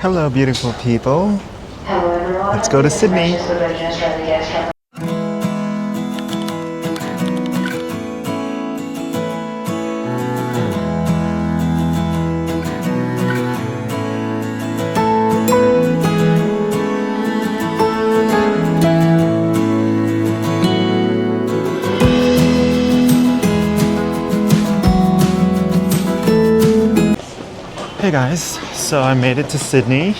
Hello, beautiful people. Let's go to Sydney. Hey guys, so I made it to Sydney.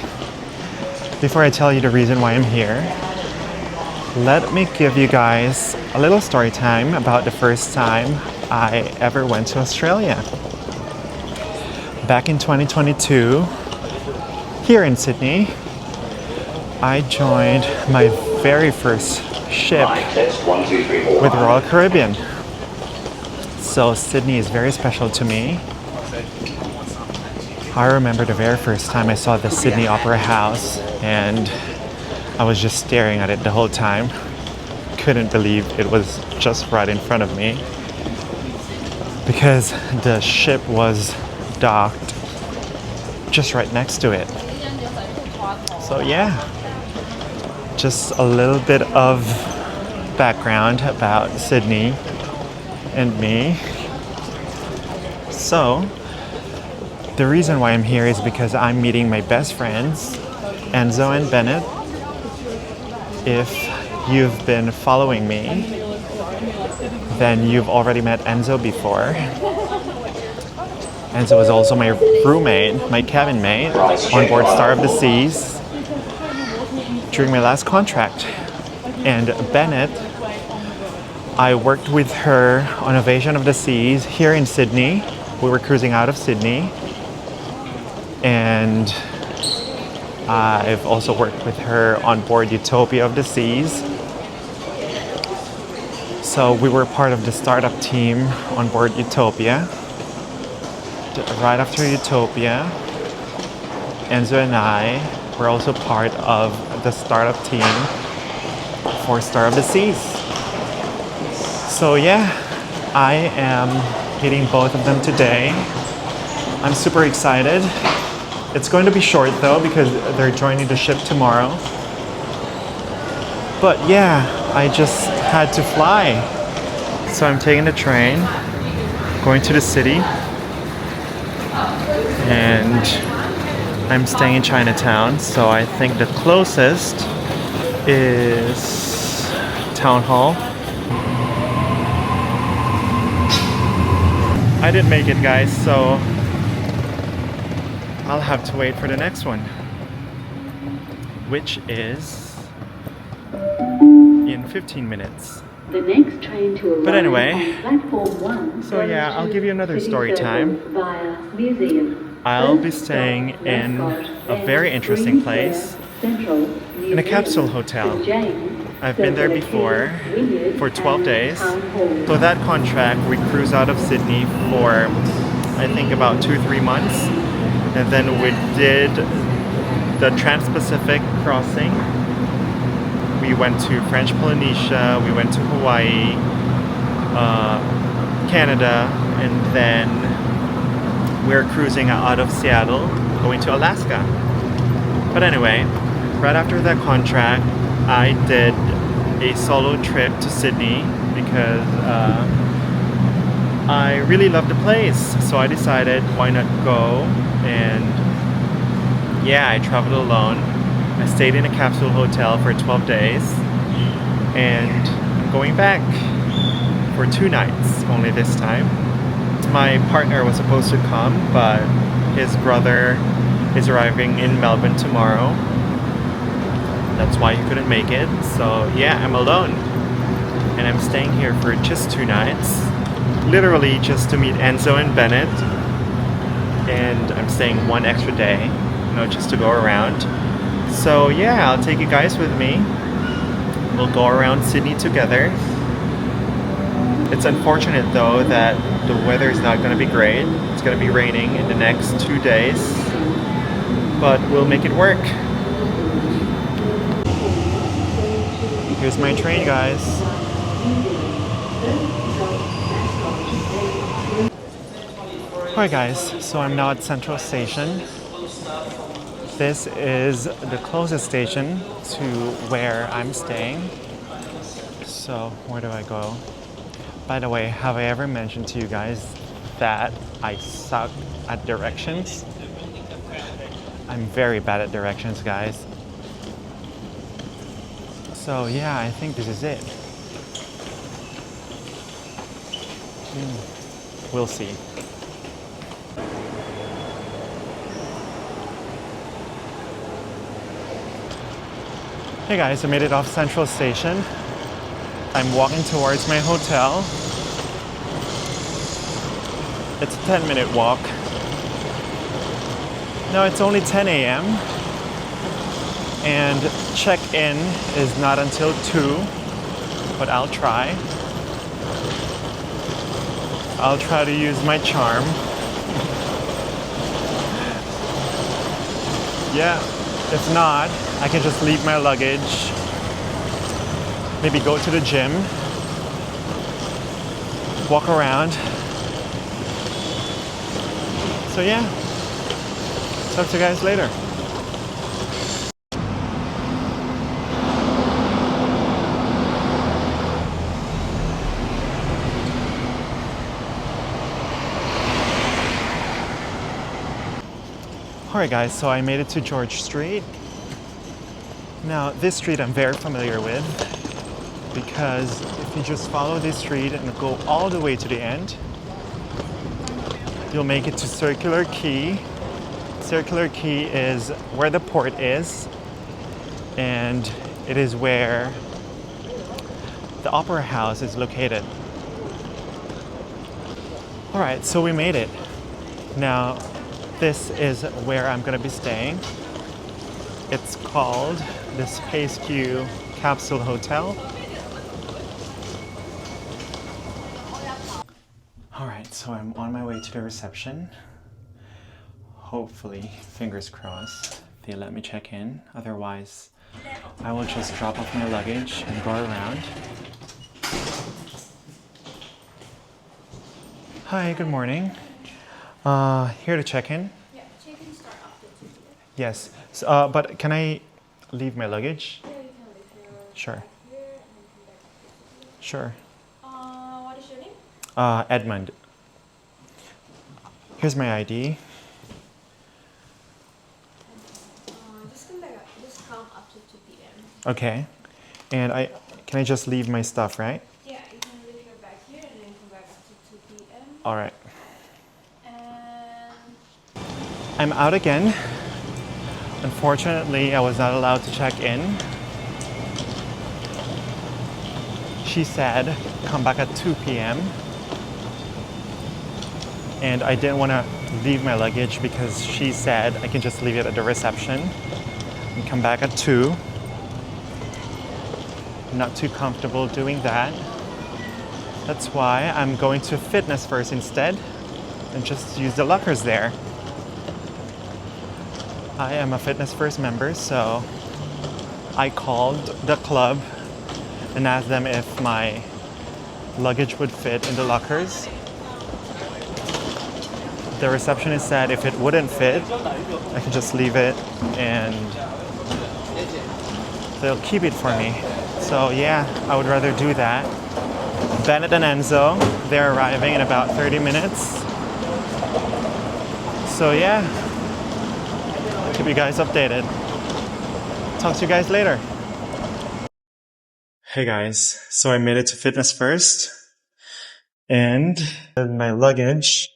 Before I tell you the reason why I'm here, let me give you guys a little story time about the first time I ever went to Australia. Back in 2022, here in Sydney, I joined my very first ship with Royal Caribbean. So Sydney is very special to me. I remember the very first time I saw the Sydney Opera House and I was just staring at it the whole time. Couldn't believe it was just right in front of me because the ship was docked just right next to it. So yeah, just a little bit of background about Sydney and me. So the reason why I'm here is because I'm meeting my best friends, Enzo and Bennett. If you've been following me, then you've already met Enzo before. Enzo was also my roommate, my cabin mate, on board Star of the Seas during my last contract. And Bennett, I worked with her on Invasion of the Seas here in Sydney. We were cruising out of Sydney. And I've also worked with her on board Utopia of the Seas. So we were part of the startup team on board Utopia. Right after Utopia, Enzo and I were also part of the startup team for Star of the Seas. So yeah, I am meeting both of them today. I'm super excited. It's going to be short though because they're joining the ship tomorrow. But yeah, I just had to fly. So I'm taking the train, going to the city, and I'm staying in Chinatown. So I think the closest is Town Hall. I didn't make it, guys, so I'll have to wait for the next one, which is in 15 minutes. The next train to arrive but anyway, on platform 1 so yeah, I'll give you another story time. Via museum. I'll be staying in a very interesting place, in a Capsule hotel. I've been there before for 12 days. So that contract, we cruised out of Sydney for I think about 2-3 months. And then we did the Trans-Pacific crossing. We went to French Polynesia, we went to Hawaii, Canada, and then we're cruising out of Seattle, going to Alaska. But anyway, right after that contract, I did a solo trip to Sydney because I really love the place. So I decided, why not go? And yeah, I traveled alone. I stayed in a capsule hotel for 12 days and I'm going back for 2 nights only this time. My partner was supposed to come, but his brother is arriving in Melbourne tomorrow. That's why he couldn't make it. So yeah, I'm alone and I'm staying here for just 2 nights, literally just to meet Enzo and Bennett. And I'm staying 1 extra day, just to go around. So yeah, I'll take you guys with me. We'll go around Sydney together. It's unfortunate though that the weather is not going to be great. It's going to be raining in the next 2 days, but we'll make it work. Here's my train, guys. Hi guys, so I'm now at Central Station. This is the closest station to where I'm staying. So, where do I go? By the way, have I ever mentioned to you guys that I suck at directions? I'm very bad at directions, guys. So, yeah, I think this is it. We'll see. Hey guys, I made it off Central Station. I'm walking towards my hotel. It's a 10-minute walk. No, it's only 10 a.m. and check-in is not until 2, but I'll try. I'll try to use my charm. Yeah, if not, I can just leave my luggage, maybe go to the gym, walk around. So yeah, talk to you guys later. Alright guys, so I made it to George Street. Now this street I'm very familiar with because if you just follow this street and go all the way to the end, you'll make it to Circular Quay. Circular Quay is where the port is, and it is where the Opera House is located. Alright, so we made it. Now, this is where I'm gonna be staying. It's called the Space Q Capsule Hotel. Alright, so I'm on my way to the reception. Hopefully, fingers crossed, they let me check in. Otherwise, I will just drop off my luggage and go around. Hi, good morning. Here to check in. Yeah, check-in start after 2 p.m. Yes, so, but can I leave my luggage? Yeah, you can leave your Sure. bag here and come back after 2 p.m. Sure. What is your name? Edmund. Here's my ID. Just come after 2 p.m. Okay. And can I just leave my stuff, right? Yeah, you can leave your bag here and then come back after 2 p.m. All right. And I'm out again. Unfortunately, I was not allowed to check in. She said, come back at 2 p.m. And I didn't want to leave my luggage because she said I can just leave it at the reception and come back at 2. I'm not too comfortable doing that. That's why I'm going to Fitness First instead and just use the lockers there. I am a Fitness First member, so I called the club and asked them if my luggage would fit in the lockers. The receptionist said if it wouldn't fit, I could just leave it and they'll keep it for me. So yeah, I would rather do that. Bennett and Enzo, they're arriving in about 30 minutes. So yeah, I'll keep you guys updated. Talk to you guys later. Hey guys, so I made it to Fitness First and my luggage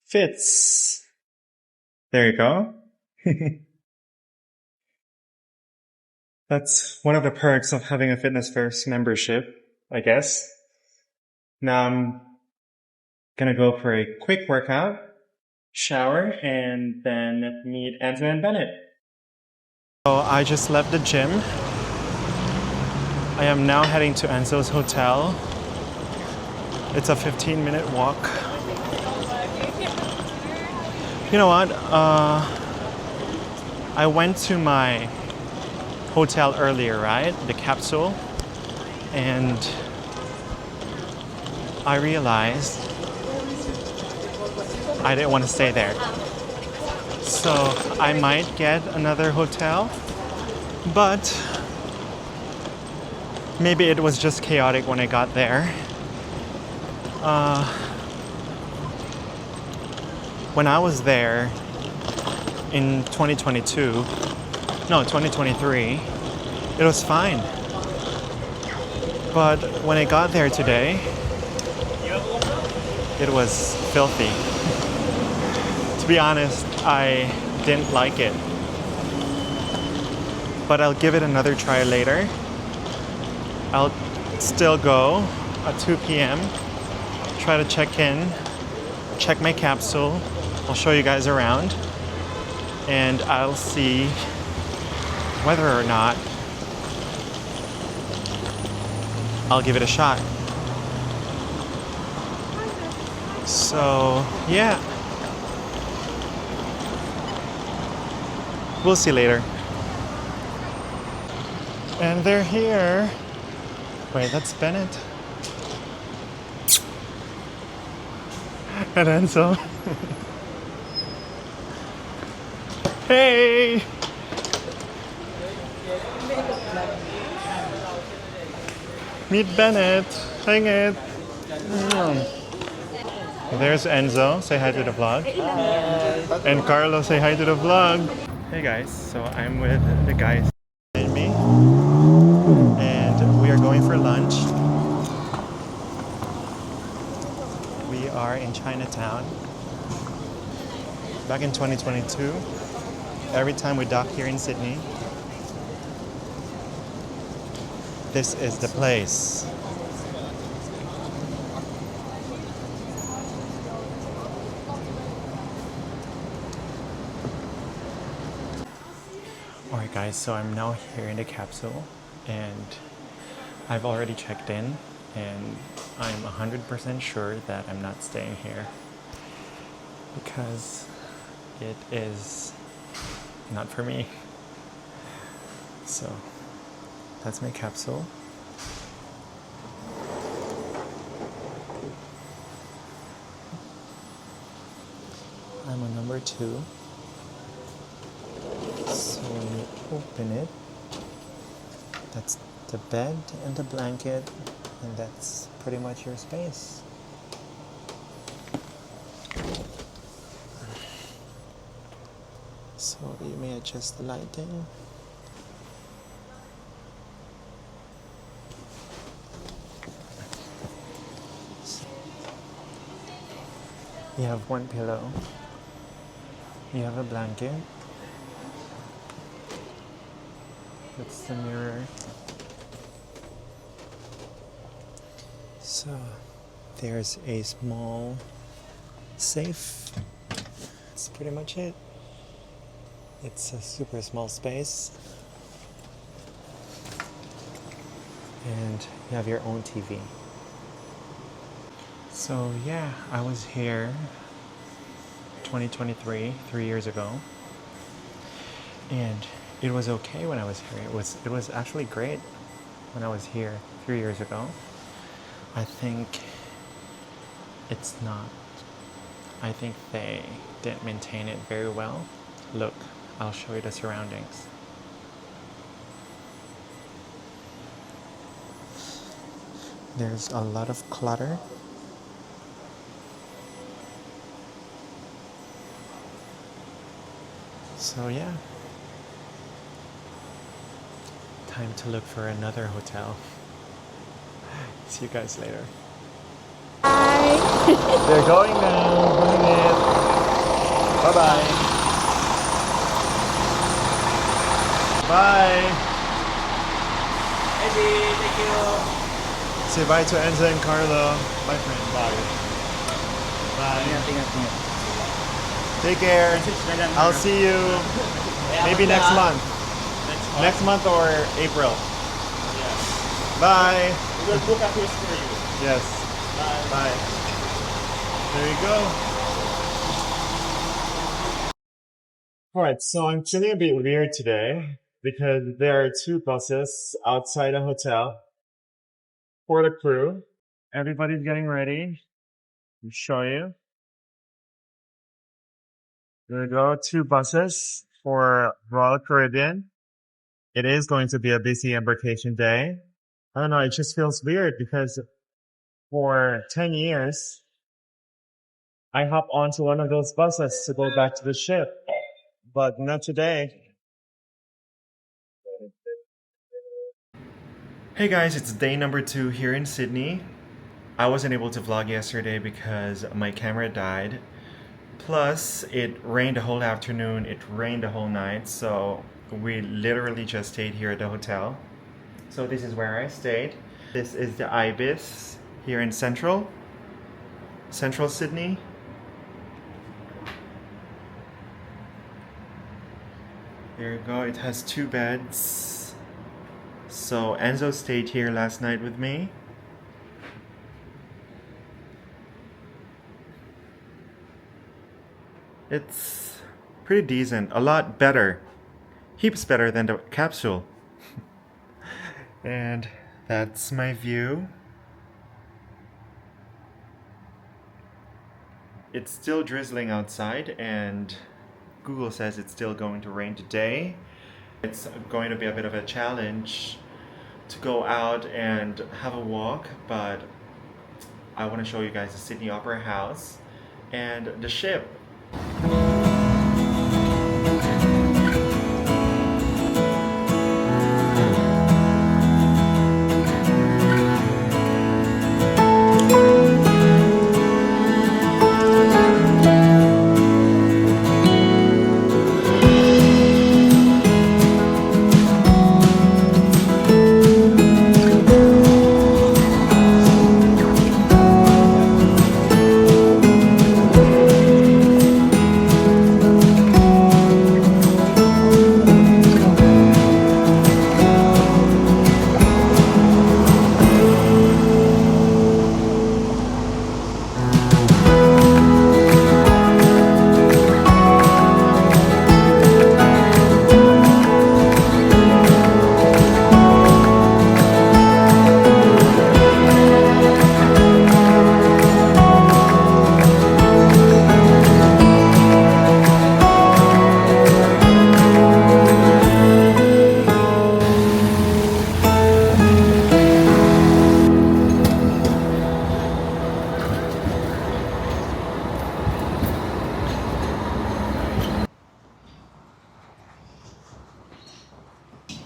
fits. There you go. That's one of the perks of having a Fitness First membership, I guess. Now I'm gonna go for a quick workout, shower, and then meet Enzo and Bennett. So I just left the gym. I am now heading to Enzo's hotel. It's a 15-minute walk. You know what? I went to my hotel earlier, right? The Capsule. And I realized I didn't want to stay there. So I might get another hotel, but maybe it was just chaotic when I got there. When I was there in 2022, no, 2023, it was fine. But when I got there today, it was filthy. To be honest, I didn't like it. But I'll give it another try later. I'll still go at 2 p.m. Try to check in, check my capsule. I'll show you guys around. And I'll see whether or not I'll give it a shot. So, yeah. We'll see later. And they're here. Wait, that's Bennett. And Enzo. Hey! Meet Bennett. Hang it. There's Enzo. Say hi to the vlog. And Carlo, say hi to the vlog. Hey guys, so I'm with the guys behind me. And we are going for lunch. We are in Chinatown. Back in 2022, every time we dock here in Sydney, this is the place. Alright guys, so I'm now here in the capsule and I've already checked in and I'm 100% sure that I'm not staying here because it is not for me. So that's my capsule. I'm on number 2. So when you open it, that's the bed and the blanket, and that's pretty much your space. So you may adjust the lighting. You have one pillow. You have a blanket. That's the mirror. So there's a small safe. That's pretty much it. It's a super small space. And you have your own TV. So yeah, I was here 2023, 3 years ago. And it was okay when I was here. It was actually great when I was here 3 years ago. I think it's not. I think they didn't maintain it very well. Look, I'll show you the surroundings. There's a lot of clutter. So yeah. Time to look for another hotel. See you guys later. They're going now. Bring it. Bye-bye. Bye. Eddie, thank you. Say bye to Enzo and Carlo. Bye, friend. Bye. Bye. Take care. I'll see you maybe next month. Next month or April. Yes. Bye. We will book a cruise for you. Yes. Bye. Bye. There you go. Alright, so I'm feeling a bit weird today because there are 2 buses outside a hotel for the crew. Everybody's getting ready. I'll show you. There we go, 2 buses for Royal Caribbean. It is going to be a busy embarkation day. I don't know, it just feels weird because for 10 years, I hop onto one of those buses to go back to the ship, but not today. Hey guys, it's day number 2 here in Sydney. I wasn't able to vlog yesterday because my camera died. Plus, it rained the whole afternoon, it rained the whole night, so we literally just stayed here at the hotel. So this is where I stayed. This is the Ibis here in Central Sydney. There you go, it has 2 beds. So Enzo stayed here last night with me. It's pretty decent, a lot better, heaps better than the Capsule. And that's my view. It's still drizzling outside and Google says it's still going to rain today. It's going to be a bit of a challenge to go out and have a walk, but I want to show you guys the Sydney Opera House and the ship.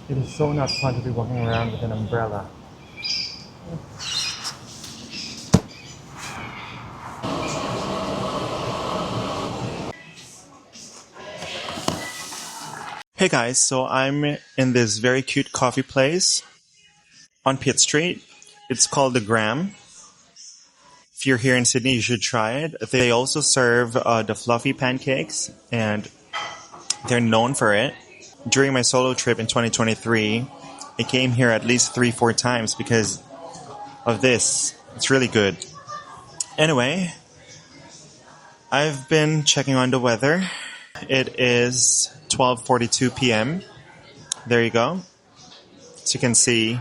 It is so not fun to be walking around with an umbrella. Hey guys, so I'm in this very cute coffee place on Pitt Street. It's called The Gram. If you're here in Sydney, you should try it. They also serve the fluffy pancakes, and they're known for it. During my solo trip in 2023, I came here at least 3-4 times because of this. It's really good. Anyway, I've been checking on the weather. It is 12:42 p.m. There you go. As you can see,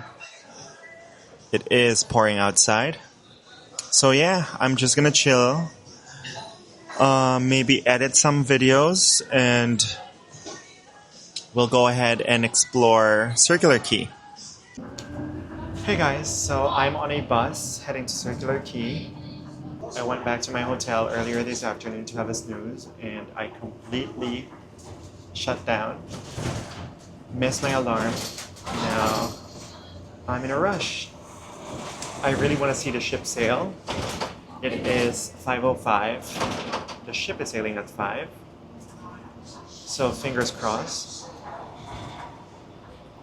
it is pouring outside. So yeah, I'm just gonna chill. Maybe edit some videos and we'll go ahead and explore Circular Quay. Hey guys, so I'm on a bus heading to Circular Quay. I went back to my hotel earlier this afternoon to have a snooze and I completely shut down. Missed my alarm. Now I'm in a rush. I really want to see the ship sail. It is 5:05. The ship is sailing at 5. So fingers crossed.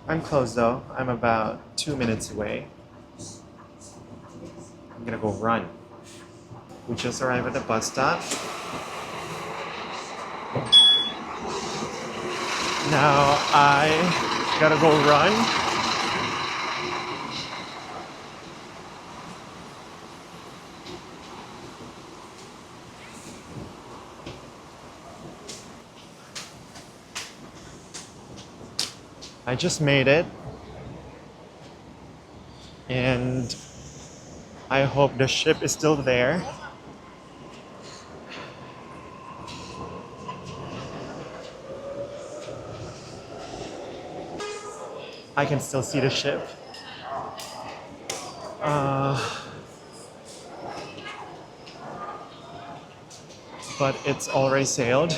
I'm close though. I'm about 2 minutes away. I'm gonna go run. We just arrived at the bus stop. Now I gotta go run. I just made it. And I hope the ship is still there. I can still see the ship. But it's already sailed.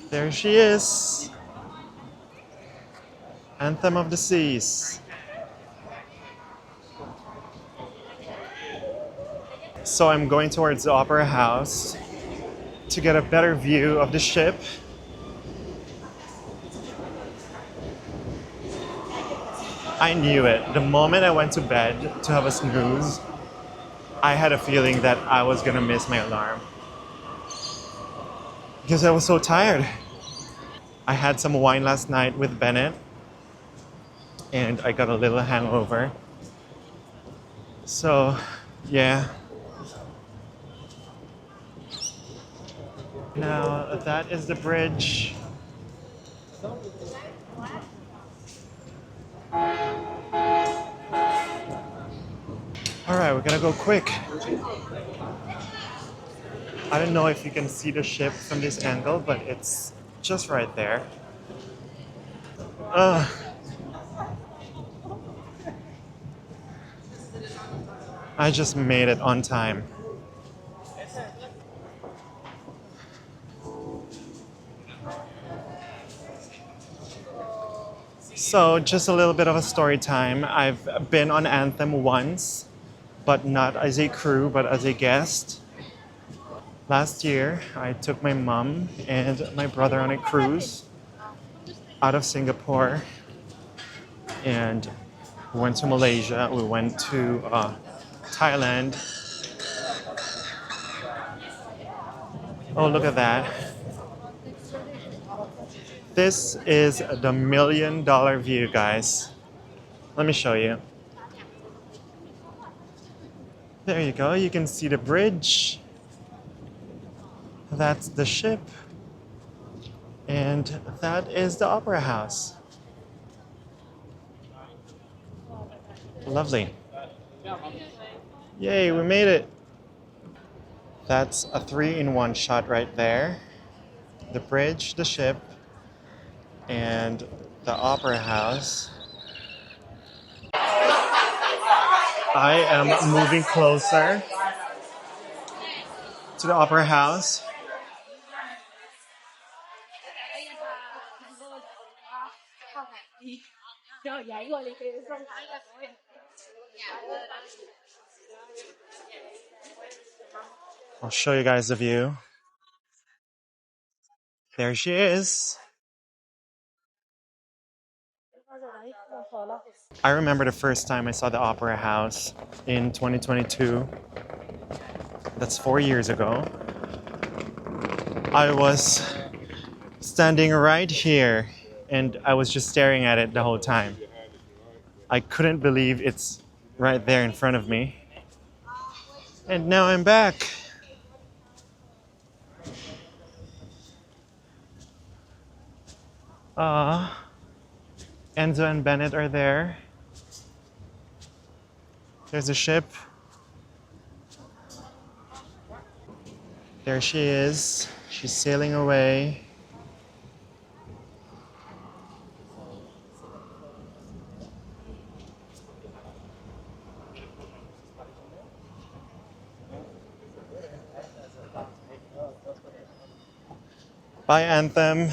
There she is. Anthem of the Seas. So I'm going towards the Opera House to get a better view of the ship. I knew it. The moment I went to bed to have a snooze, I had a feeling that I was gonna miss my alarm. Because I was so tired. I had some wine last night with Bennett and I got a little hangover. So, yeah. Now, that is the bridge. Alright, we're gonna go quick. I don't know if you can see the ship from this angle, but it's just right there. I just made it on time. So, just a little bit of a story time. I've been on Anthem once, but not as a crew, but as a guest. Last year, I took my mom and my brother on a cruise out of Singapore and we went to Malaysia, we went to Thailand. Oh, look at that. This is the $1 million view, guys. Let me show you. There you go, you can see the bridge. That's the ship. And that is the Opera House. Lovely. Yay, we made it. That's a 3-in-1 shot right there. The bridge, the ship, and the Opera House. I am moving closer to the Opera House. I'll show you guys the view. There she is. I remember the first time I saw the Opera House in 2022. That's 4 years ago. I was standing right here and I was just staring at it the whole time. I couldn't believe it's right there in front of me. And now I'm back. Enzo and Bennett are there. There's a ship. There she is. She's sailing away. Bye, Anthem.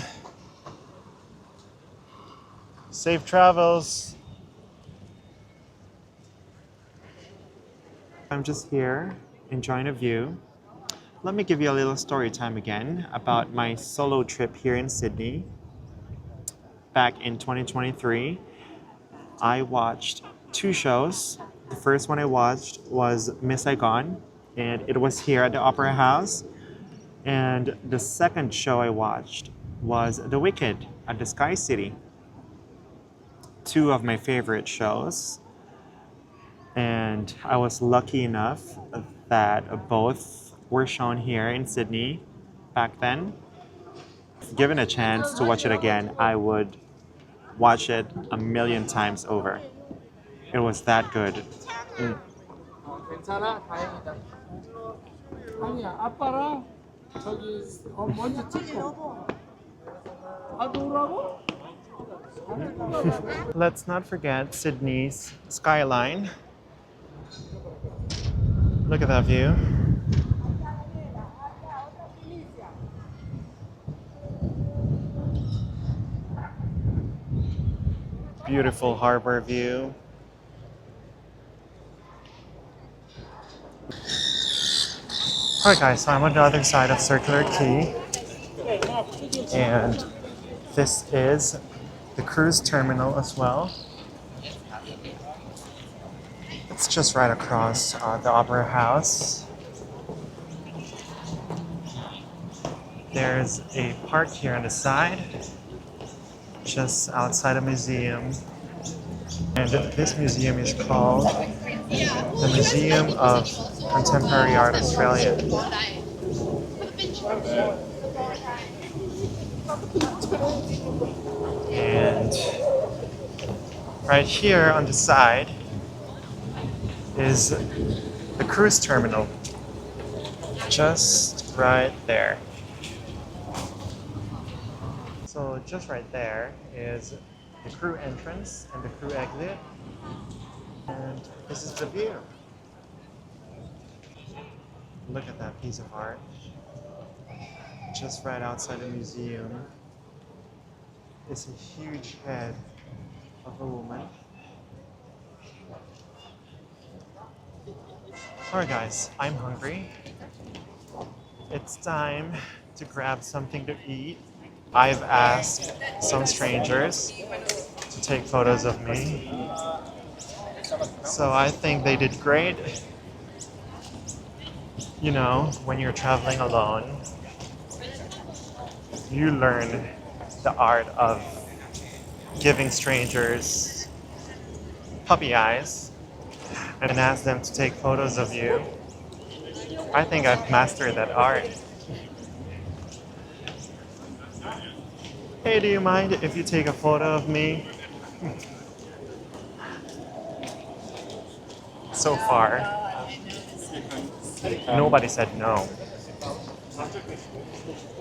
Safe travels. I'm just here enjoying a view. Let me give you a little story time again about my solo trip here in Sydney. Back in 2023, I watched 2 shows. The first one I watched was Miss Saigon, and it was here at the Opera House. And the second show I watched was The Wicked at the Sky City. 2 of my favorite shows. And I was lucky enough that both were shown here in Sydney back then. If given a chance to watch it again, I would watch it 1,000,000 times over. It was that good. 괜찮아? 다행이다. 아니야, 아빠랑 저기 먼저 찍고. 나도 오라고? Let's not forget Sydney's skyline. Look at that view. Beautiful harbor view. Alright guys, so I'm on the other side of Circular Quay, and this is the cruise terminal as well. It's just right across the Opera House. There's a park here on the side, just outside a museum. And this museum is called the Museum of Contemporary Art Australia. And right here on the side is the cruise terminal, just right there. So just right there is the crew entrance and the crew exit, and this is the view. Look at that piece of art, just right outside the museum. It's a huge head of a woman. Alright guys, I'm hungry. It's time to grab something to eat. I've asked some strangers to take photos of me, so I think they did great. You know, when you're traveling alone, you learn the art of giving strangers puppy eyes and ask them to take photos of you. I think I've mastered that art. Hey, do you mind if you take a photo of me? So far, nobody said no.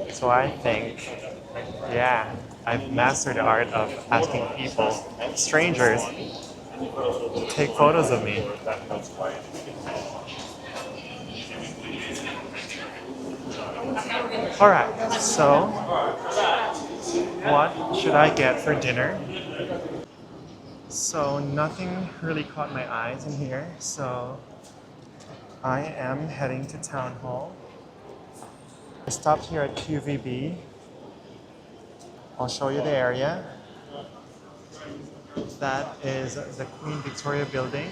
So I think, yeah, I've mastered the art of asking people, strangers, to take photos of me. Alright, so what should I get for dinner? So nothing really caught my eyes in here, so I am heading to Town Hall. I stopped here at QVB. I'll show you the area. That is the Queen Victoria building.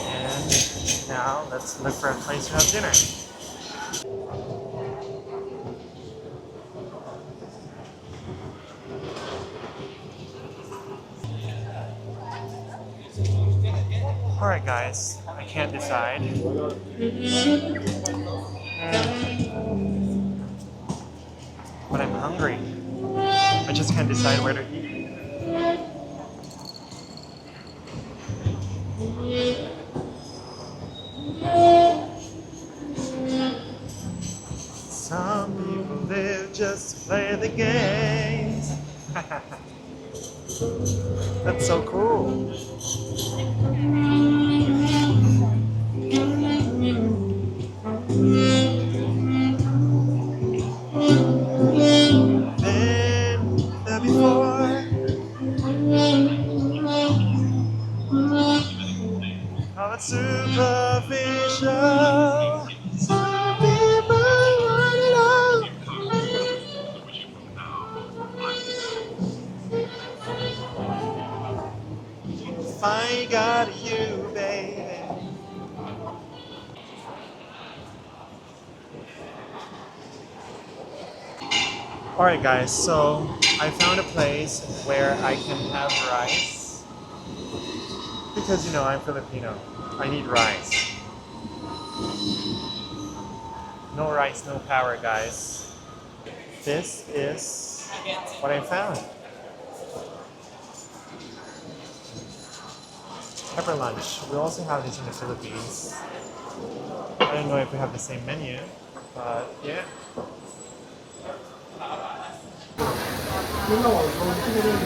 And now let's look for a place to have dinner. Alright guys, I can't decide. But I'm hungry. I just can't decide where to eat. Some people live just to play the games. That's so cool. Been there before. How it's superficial. Some people want it all. If I ain't got you, baby. Alright guys, so I found a place where I can have rice. Because you know, I'm Filipino. I need rice. No rice, no power, guys. This is what I found. Pepper lunch. We also have this in the Philippines. I don't know if we have the same menu, but yeah.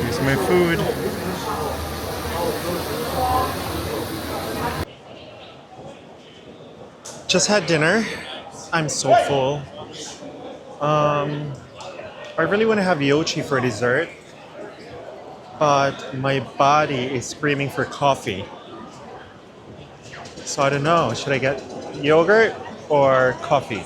Here's my food. Just had dinner. I'm so full. Um, I really want to have yochi for dessert, but my body is screaming for coffee. So I don't know. Should I get yogurt or coffee?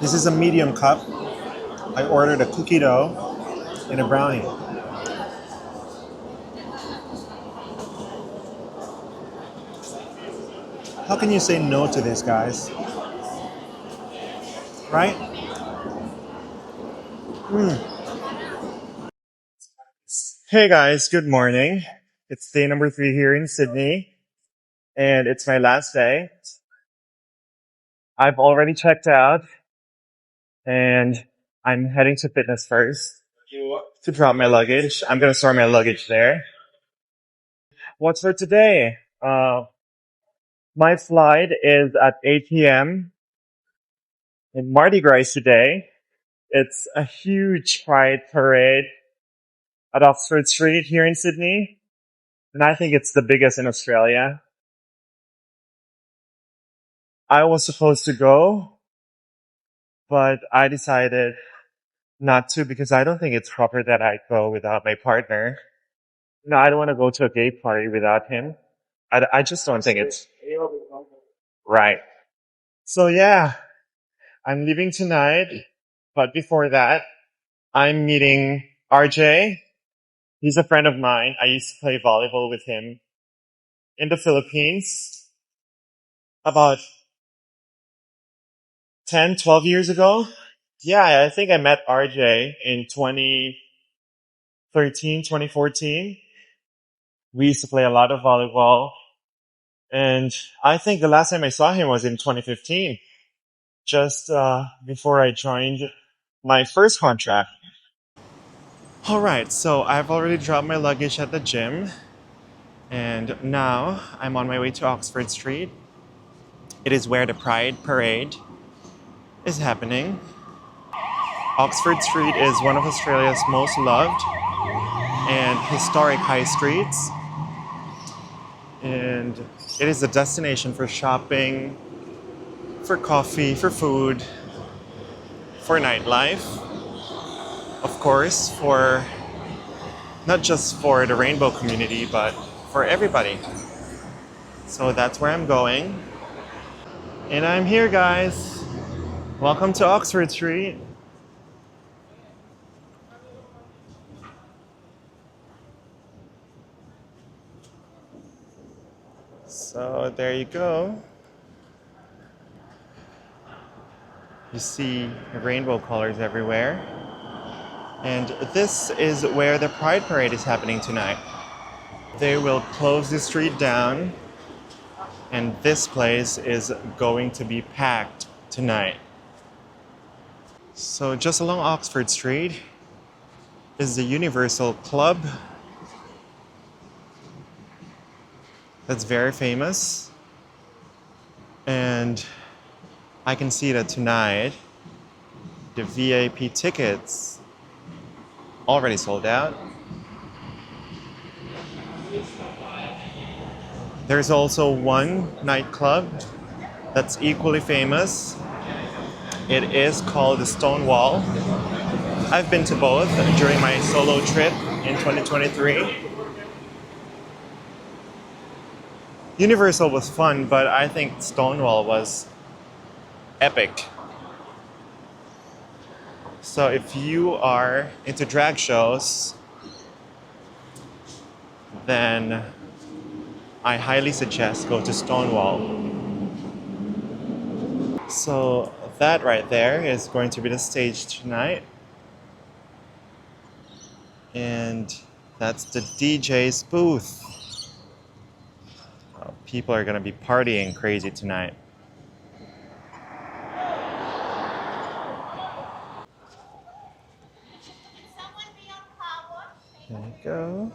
This is a medium cup. I ordered a cookie dough and a brownie. How can you say no to this, guys? Right? Hey guys, good morning. It's day number 3 here in Sydney, and it's my last day. I've already checked out, and I'm heading to Fitness First to drop my luggage. I'm gonna store my luggage there. What's for today? My flight is at 8 p.m. in Mardi Gras today. It's a huge pride parade at Oxford Street here in Sydney, and I think it's the biggest in Australia. I was supposed to go, but I decided not to because I don't think it's proper that I go without my partner. No, I don't want to go to a gay party without him. I just don't think it's right. So yeah, I'm leaving tonight, but before that, I'm meeting RJ. He's a friend of mine. I used to play volleyball with him in the Philippines about 10, 12 years ago. Yeah, I think I met RJ in 2013, 2014. We used to play a lot of volleyball. And I think the last time I saw him was in 2015, just before I joined my first contract. All right, so I've already dropped my luggage at the gym, and now I'm on my way to Oxford Street. It is where the Pride Parade is happening. Oxford Street is one of Australia's most loved and historic high streets, and it is a destination for shopping, for coffee, for food, for nightlife, of course, for not just for the rainbow community, but for everybody. So that's where I'm going. And I'm here, guys. Welcome to Oxford Street. So there you go. You see rainbow colors everywhere. And this is where the Pride Parade is happening tonight. They will close the street down, and this place is going to be packed tonight. So just along Oxford Street is the Universal Club. That's very famous. And I can see that tonight the VIP tickets already sold out. There's also one nightclub that's equally famous. It is called the Stone Wall. I've been to both during my solo trip in 2023. Universal was fun, but I think Stonewall was epic. So if you are into drag shows, then I highly suggest go to Stonewall. So that right there is going to be the stage tonight. And that's the DJ's booth. People are gonna be partying crazy tonight. There you go.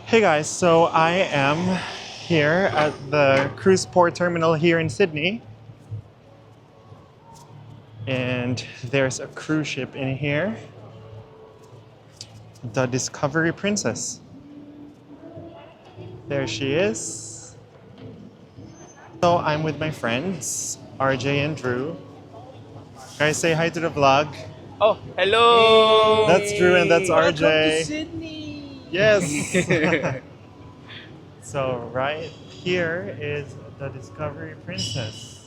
Hey guys, so I am here at the cruise port terminal here in Sydney. And there's a cruise ship in here, the Discovery Princess. There she is. So I'm with my friends, RJ and Drew. Guys, say hi to the vlog. Oh, hello! That's Drew and that's Welcome RJ. to Sydney! Yes! So right here is the Discovery Princess.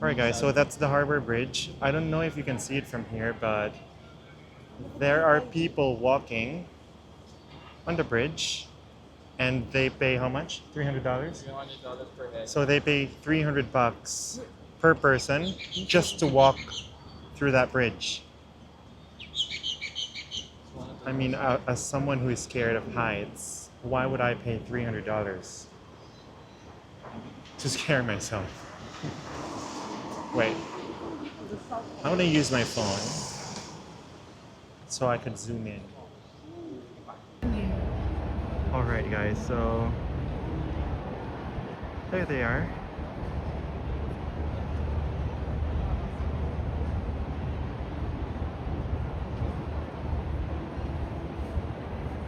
Alright guys, so that's the Harbor Bridge. I don't know if you can see it from here, but there are people walking on the bridge and they pay how much? $300? $300 per head. So they pay 300 bucks per person just to walk through that bridge. I mean, as someone who is scared of heights, why would I pay $300 to scare myself? Wait, I want to use my phone so I could zoom in. Alright guys, so there they are.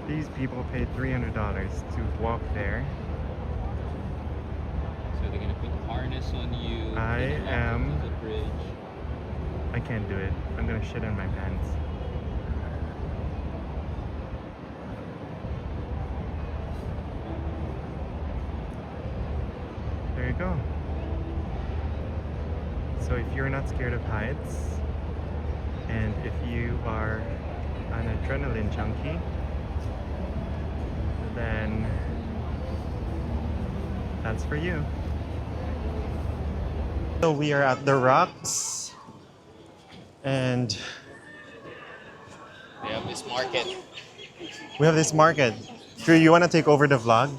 These people paid $300 to walk there. So they're gonna put harness on you. The bridge. I can't do it. I'm gonna shit in my pants. There you go. So if you're not scared of heights, and if you are an adrenaline junkie, then that's for you. So we are at the Rocks, and They have this market. we have this market. Drew, you want to take over the vlog?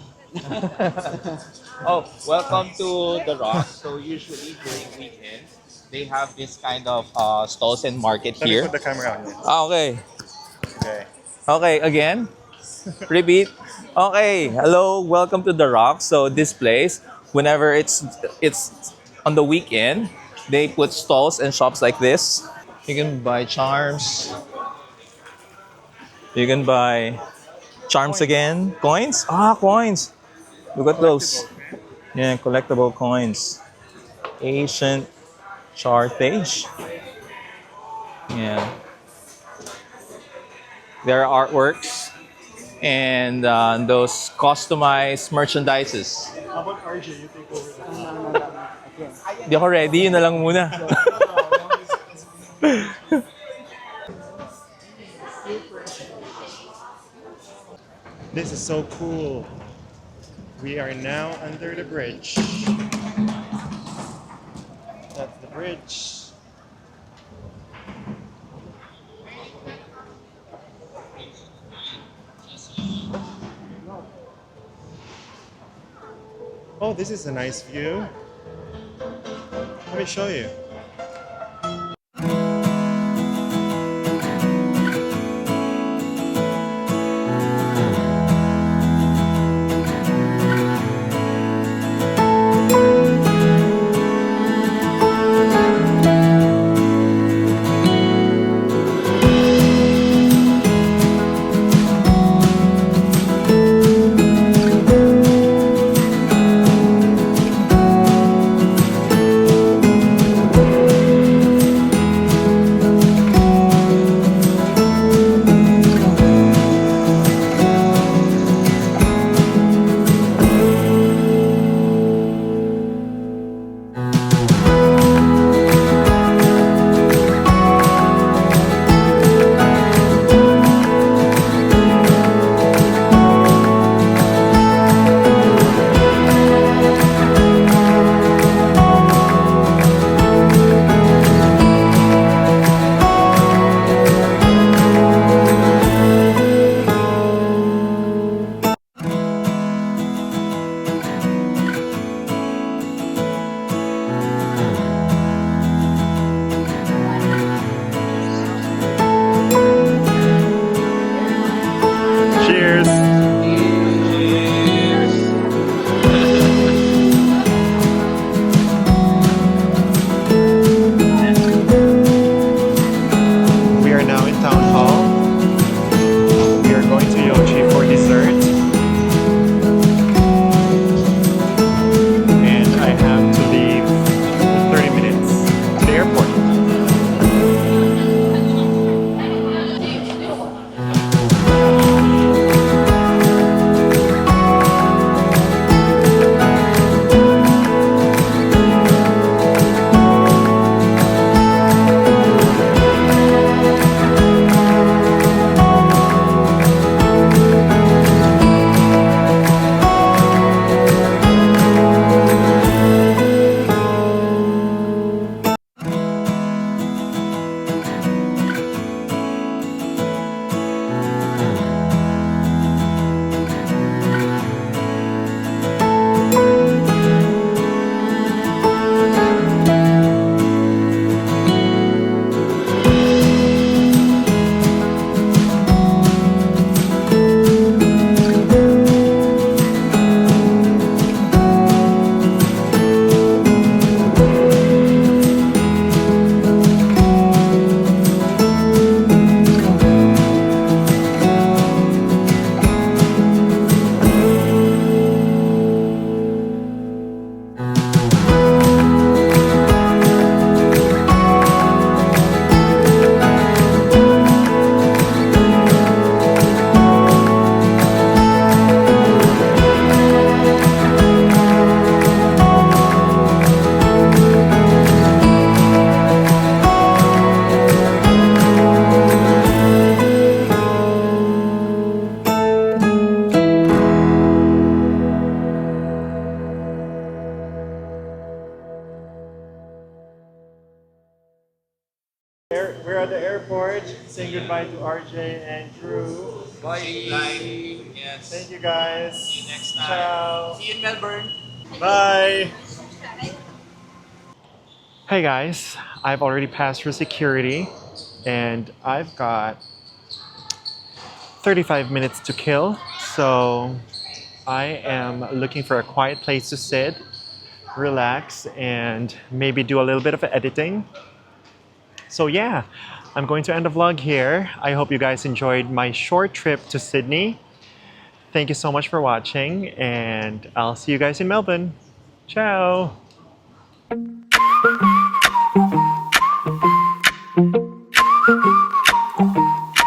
Oh, welcome to the Rock. So usually during weekends, they have this kind of stalls and market Let me here. put the camera on you. Okay. Okay. Okay, again. Repeat. Okay, hello, welcome to the Rock. So this place, whenever it's on the weekend, they put stalls and shops like this. You can buy charms. You can buy charms again. Coins? Ah, coins. Look at those. Yeah, collectible coins. Ancient Charthage. Yeah. There are artworks and those customized merchandises. How about RJ? You take over the Di ako ready, yun na lang muna. This is so cool. We are now under the bridge. That's the bridge. Oh, this is a nice view. Let me show you. Cheers. We are now in Town Hall. We are going to Yochi for dessert. And I have to leave in 30 minutes to the airport. We're at the airport saying goodbye to RJ and Drew. Bye. Yes. Thank you guys. See you next time. Ciao. See you in Melbourne. Bye. Hey guys, I've already passed through security and I've got 35 minutes to kill. So I am looking for a quiet place to sit, relax, and maybe do a little bit of editing. So yeah, I'm going to end the vlog here. I hope you guys enjoyed my short trip to Sydney. Thank you so much for watching, and I'll see you guys in Melbourne. Ciao!